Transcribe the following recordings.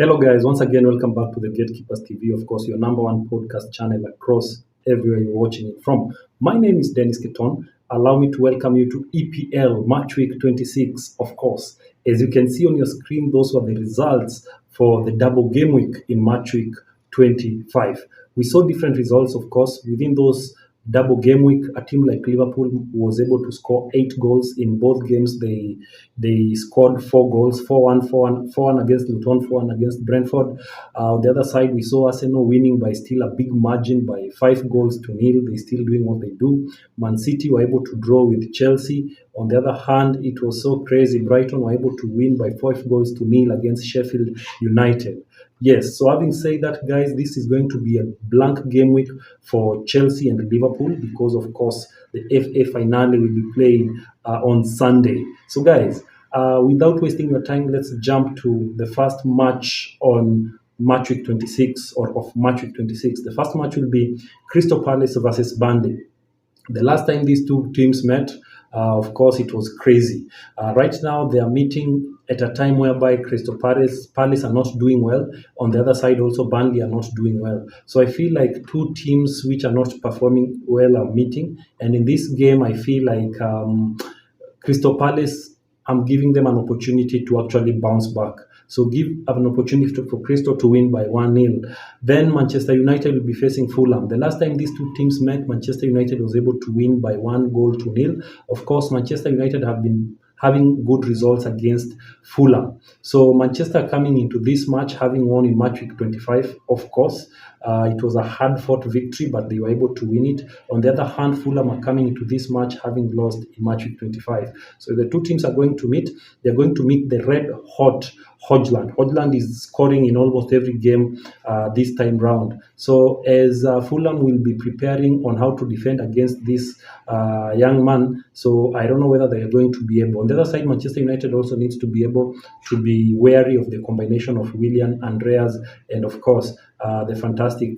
Hello, guys. Once again, welcome back to the Gatekeepers TV. Of course, your number one podcast channel across everywhere you're watching it from. My name is Dennis Keton. Allow me to welcome you to EPL Match Week 26. Of course, as you can see on your screen, those were the results for the double game week in Match Week 25. We saw different results, of course. Within those double game week, a team like Liverpool was able to score 8 goals in both games. They scored 4 goals, 4-1, 4-1, 4-1 against Luton, 4-1 against Brentford. On the other side, we saw Arsenal winning by still a big margin by 5 goals to nil. They're still doing what they do. Man City were able to draw with Chelsea. On the other hand, it was so crazy. Brighton were able to win by 5 goals to nil against Sheffield United. Yes, so having said that, guys, this is going to be a blank game week for Chelsea and Liverpool because, of course, the FA finale will be played on Sunday. So, guys, without wasting your time, let's jump to the first match on Match Week 26 or of Match Week 26. The first match will be Crystal Palace versus Burnley. The last time these two teams met, of course, it was crazy. Right now, they are meeting at a time whereby Crystal Palace are not doing well. On the other side, also Burnley are not doing well. So I feel like two teams which are not performing well are meeting. And in this game, I feel like Crystal Palace, I'm giving them an opportunity to actually bounce back. So give an opportunity for Crystal to win by 1-0. Then Manchester United will be facing Fulham. The last time these two teams met, Manchester United was able to win by 1-0. Of course, Manchester United have been having good results against Fulham. So Manchester coming into this match, having won in Match Week 25, of course, it was a hard-fought victory, but they were able to win it. On the other hand, Fulham are coming into this match having lost in Match Week 25. So the two teams are going to meet. They're going to meet the red-hot Hodgland. Hodgland is scoring in almost every game this time round. So as Fulham will be preparing on how to defend against this young man, so I don't know whether they are going to be able. On the other side, Manchester United also needs to be able to be wary of the combination of Willian, Andreas, and of course the fantastic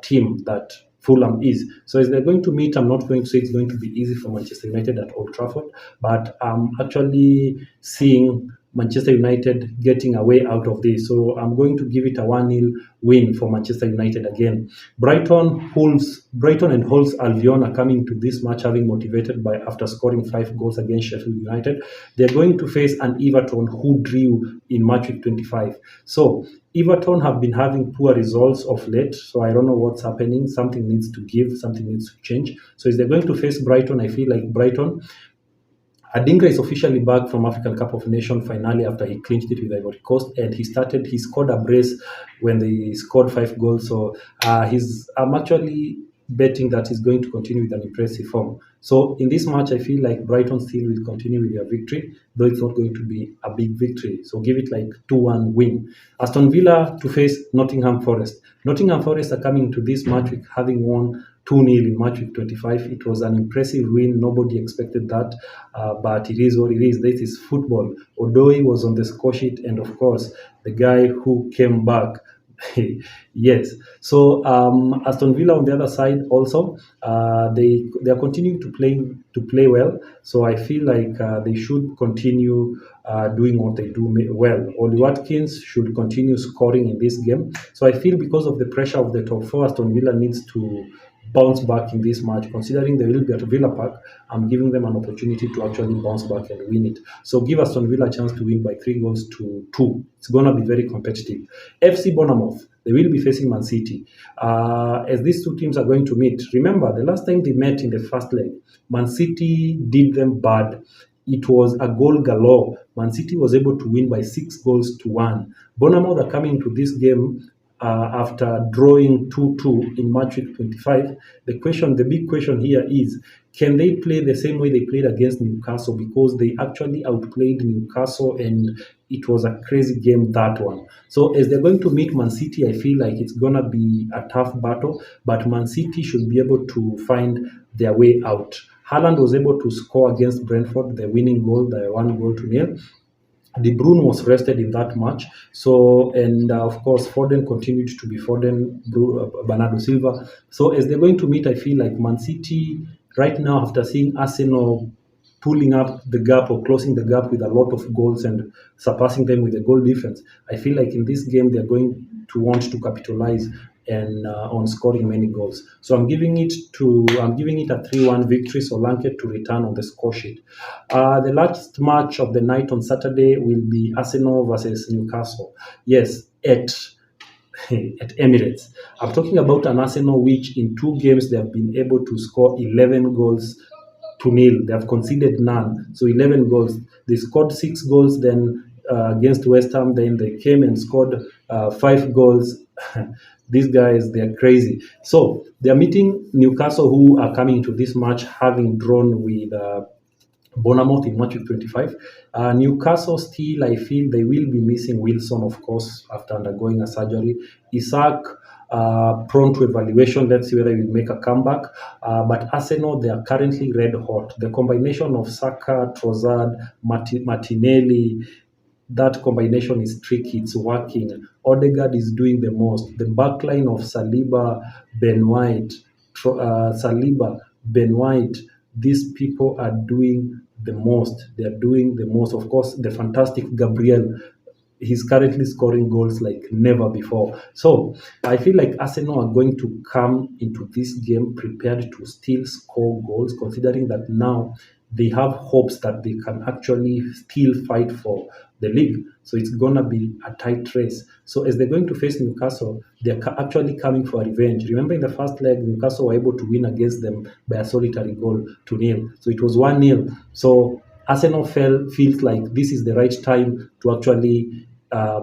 team that Fulham is. So as they're going to meet, I'm not going to say it's going to be easy for Manchester United at Old Trafford, but I'm actually seeing Manchester United getting a way out of this. So I'm going to give it a 1-0 win for Manchester United again. Brighton and Hull's Albion are coming to this match having motivated by after scoring 5 goals against Sheffield United. They're going to face an Everton who drew in Match Week 25. So Everton have been having poor results of late, so I don't know what's happening. Something needs to give, something needs to change. So if they're going to face Brighton, I feel like Brighton. Adingra is officially back from African Cup of Nations finale after he clinched it with Ivory Coast, and he scored a brace when they scored 5 goals. So I'm actually betting that he's going to continue with an impressive form. So in this match, I feel like Brighton still will continue with their victory, though it's not going to be a big victory. So give it like 2-1 win. Aston Villa to face Nottingham Forest. Nottingham Forest are coming to this match week having won 2-0 in Match Week 25. It was an impressive win. Nobody expected that, but it is what it is. This is football. Odoi was on the score sheet, and of course, the guy who came back. Yes. So Aston Villa on the other side also, they are continuing to play well. So I feel like they should continue doing what they do well. Oli Watkins should continue scoring in this game. So I feel because of the pressure of the top 4, Aston Villa needs to bounce back in this match. Considering they will be at Villa Park, I'm giving them an opportunity to actually bounce back and win it. So give Aston Villa a chance to win by 3-2. It's going to be very competitive. FC Bournemouth, they will be facing Man City. As these two teams are going to meet, remember the last time they met in the first leg, Man City did them bad. It was a goal galore. Man City was able to win by 6-1. Bournemouth are coming to this game after drawing 2-2 in Match Week 25. The big question here is, can they play the same way they played against Newcastle? Because they actually outplayed Newcastle and it was a crazy game, that one. So as they're going to meet Man City, I feel like it's going to be a tough battle, but Man City should be able to find their way out. Haaland was able to score against Brentford, the winning goal, the 1-0. De Bruyne was rested in that match. So, and of course, Foden continued to be Foden, Bernardo Silva. So, as they're going to meet, I feel like Man City, right now, after seeing Arsenal pulling up the gap or closing the gap with a lot of goals and surpassing them with a goal difference. I feel like in this game they're going to want to capitalize and on scoring many goals. So I'm giving it a 3-1 victory. Solanke to return on the score sheet. The last match of the night on Saturday will be Arsenal versus Newcastle. Yes, at Emirates. I'm talking about an Arsenal which in 2 games they have been able to score 11 goals to nil. They have conceded none. So 11 goals. They scored 6 goals then against West Ham. Then they came and scored 5 goals. These guys, they are crazy. So they are meeting Newcastle, who are coming into this match having drawn with Bournemouth in match week 25. Newcastle still, I feel they will be missing Wilson, of course, after undergoing a surgery. Isaac, prone to evaluation. Let's see whether he will make a comeback. But Arsenal, they are currently red hot. The combination of Saka, Trossard, Martinelli, that combination is tricky. It's working. Odegaard is doing the most. The backline of Saliba, Ben White, these people are doing the most. They are doing the most. Of course, the fantastic Gabriel, he's currently scoring goals like never before. So I feel like Arsenal are going to come into this game prepared to still score goals, considering that now they have hopes that they can actually still fight for the league. So it's going to be a tight race. So as they're going to face Newcastle, they're actually coming for revenge. Remember in the first leg, Newcastle were able to win against them by a solitary goal to nil. So it was 1-0. So Arsenal feels like this is the right time to actually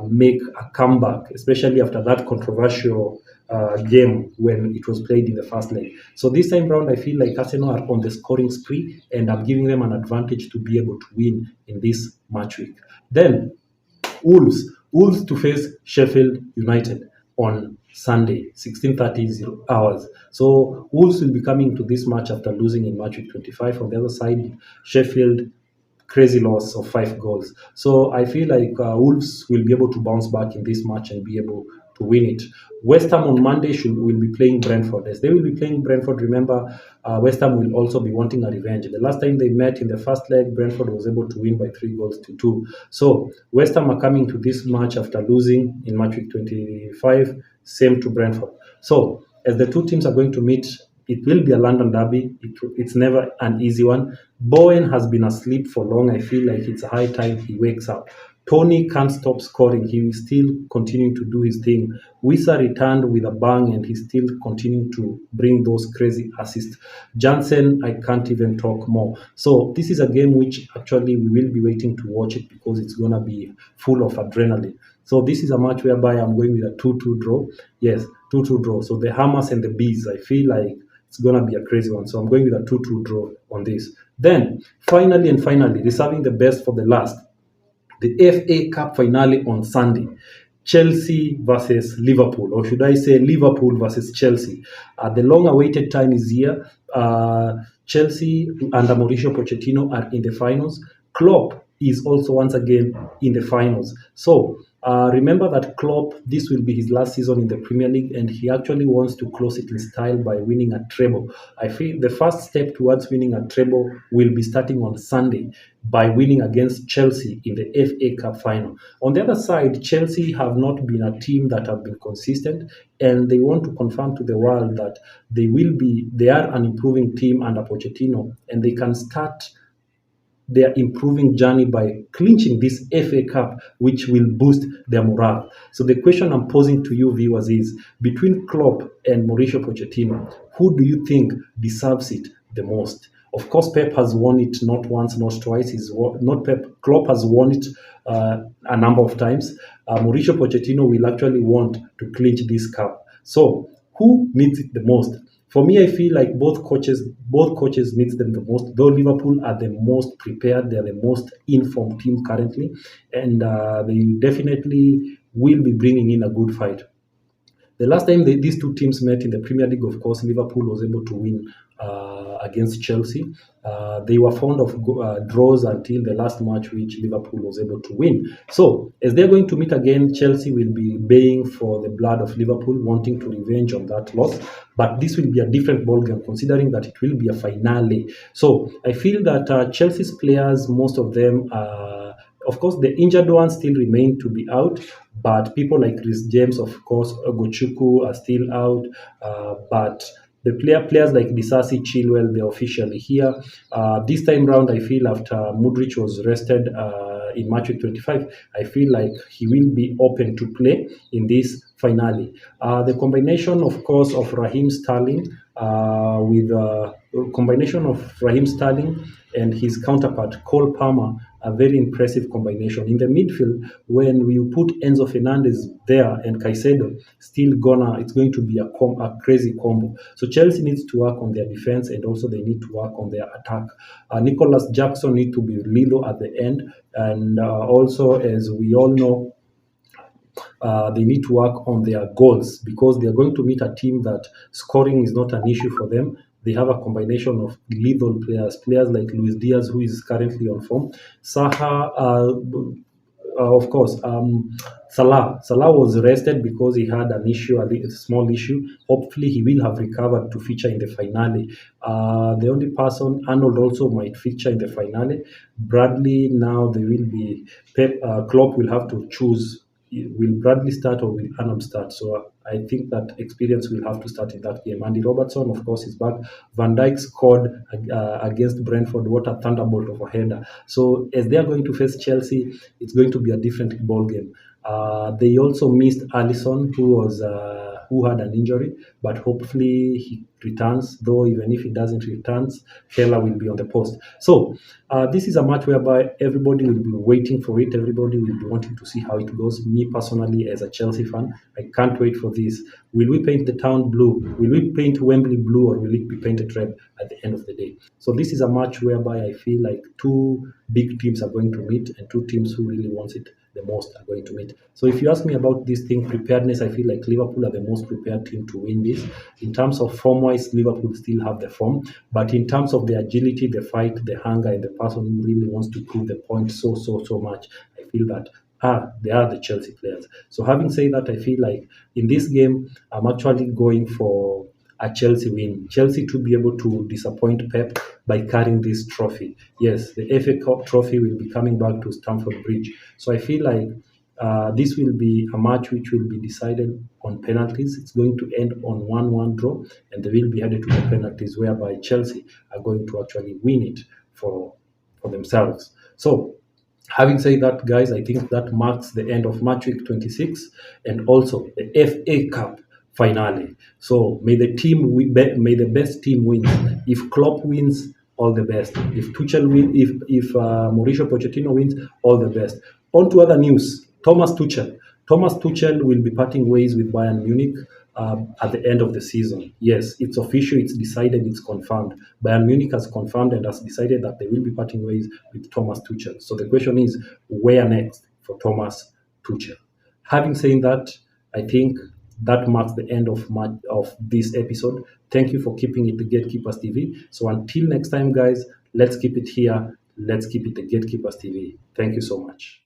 make a comeback, especially after that controversial game when it was played in the first leg. So this time round, I feel like Arsenal are on the scoring spree, and I'm giving them an advantage to be able to win in this match week. Then, Wolves to face Sheffield United on Sunday, 16:30 hours. So Wolves will be coming to this match after losing in match week 25. On the other side, Sheffield, crazy loss of 5 goals. So I feel like Wolves will be able to bounce back in this match and be able to win it. West Ham on Monday will be playing Brentford. As they will be playing Brentford, remember, West Ham will also be wanting a revenge. The last time they met in the first leg, Brentford was able to win by 3-2. So West Ham are coming to this match after losing in match week 25, same to Brentford. So as the two teams are going to meet, it will be a London derby. It's never an easy one. Bowen has been asleep for long. I feel like it's a high time he wakes up. Tony can't stop scoring. He is still continuing to do his thing. Wissa returned with a bang and he's still continuing to bring those crazy assists. Jansen, I can't even talk more. So this is a game which actually we will be waiting to watch it because it's going to be full of adrenaline. So this is a match whereby I'm going with a 2-2 draw. Yes, 2-2 draw. So the Hammers and the Bees, I feel like it's going to be a crazy one. So I'm going with a 2-2 draw on this. Then, finally, reserving the best for the last, the FA Cup finale on Sunday. Chelsea versus Liverpool, or should I say Liverpool versus Chelsea. The long-awaited time is here. Chelsea under Mauricio Pochettino are in the finals. Klopp is also once again in the finals. So remember that Klopp, this will be his last season in the Premier League, and he actually wants to close it in style by winning a treble. I feel the first step towards winning a treble will be starting on Sunday by winning against Chelsea in the FA Cup final. On the other side, Chelsea have not been a team that have been consistent, and they want to confirm to the world that they are an improving team under Pochettino, and they can start their improving journey by clinching this FA Cup, which will boost their morale. So the question I'm posing to you viewers is, between Klopp and Mauricio Pochettino, who do you think deserves it the most? Of course, Pep has won it not once, not twice. Klopp has won it a number of times. Mauricio Pochettino will actually want to clinch this cup. So who needs it the most? For me, I feel like both coaches need them the most. Though Liverpool are the most prepared, they're the most informed team currently, and they definitely will be bringing in a good fight. The last time these two teams met in the Premier League, of course, Liverpool was able to win against Chelsea. They were fond of draws until the last match, which Liverpool was able to win. So, as they're going to meet again, Chelsea will be baying for the blood of Liverpool, wanting to revenge on that loss. But this will be a different ballgame, considering that it will be a finale. So, I feel that Chelsea's players, most of them, of course, the injured ones still remain to be out, but people like Chris James, of course, Ogochukwu are still out. But the players like Disasi Chilwell, they're officially here. This time round, I feel after Mudryk was rested in match week 25, I feel like he will be open to play in this finale. The combination, of course, of Raheem Sterling with combination of Raheem Sterling and his counterpart Cole Palmer, a very impressive combination. In the midfield, when you put Enzo Fernandez there and Caicedo, it's going to be a crazy combo. So Chelsea needs to work on their defense, and also they need to work on their attack. Nicholas Jackson needs to be lethal at the end, and also, as we all know, they need to work on their goals, because they are going to meet a team that scoring is not an issue for them. They have a combination of lethal players like Luis Diaz, who is currently on form. Saha, of course, Salah. Salah was rested because he had an issue, a small issue. Hopefully, he will have recovered to feature in the finale. The only person, Arnold, also might feature in the finale. Bradley, now they will be. Klopp will have to choose. Will Bradley start or will Arnold start? So I think that experience will have to start in that game. Andy Robertson, of course, is back. Van Dijk scored against Brentford. What a thunderbolt of a header. So as they are going to face Chelsea, it's going to be a different ball game. They also missed Alisson, who had an injury, but hopefully he returns. Though even if he doesn't return, Keller will be on the post. So this is a match whereby everybody will be waiting for it. Everybody will be wanting to see how it goes. Me personally, as a Chelsea fan, I can't wait for this. Will we paint the town blue? Will we paint Wembley blue, or will it be painted red at the end of the day? So this is a match whereby I feel like two big teams are going to meet, and two teams who really wants it the most are going to meet. So if you ask me about this thing, preparedness, I feel like Liverpool are the most prepared team to win this. In terms of form-wise, Liverpool still have the form, but in terms of the agility, the fight, the hunger, and the person who really wants to prove the point so much, I feel that they are the Chelsea players. So having said that, I feel like in this game, I'm actually going for a Chelsea win. Chelsea to be able to disappoint Pep by carrying this trophy. Yes, the FA Cup trophy will be coming back to Stamford Bridge. So I feel like this will be a match which will be decided on penalties. It's going to end on 1-1 draw, and they will be headed to the penalties, whereby Chelsea are going to actually win it for themselves. So having said that, guys, I think that marks the end of match week 26 and also the FA Cup finale. So may the best team win. If Klopp wins, all the best. If Tuchel wins, if Mauricio Pochettino wins, all the best. On to other news. Thomas Tuchel will be parting ways with Bayern Munich at the end of the season. Yes, it's official, it's decided, it's confirmed. Bayern Munich has confirmed and has decided that they will be parting ways with Thomas Tuchel. So the question is, where next for Thomas Tuchel? Having said that, I think that marks the end of this episode. Thank you for keeping it the Gatekeepers TV. So until next time, guys, let's keep it here. Let's keep it the Gatekeepers TV. Thank you so much.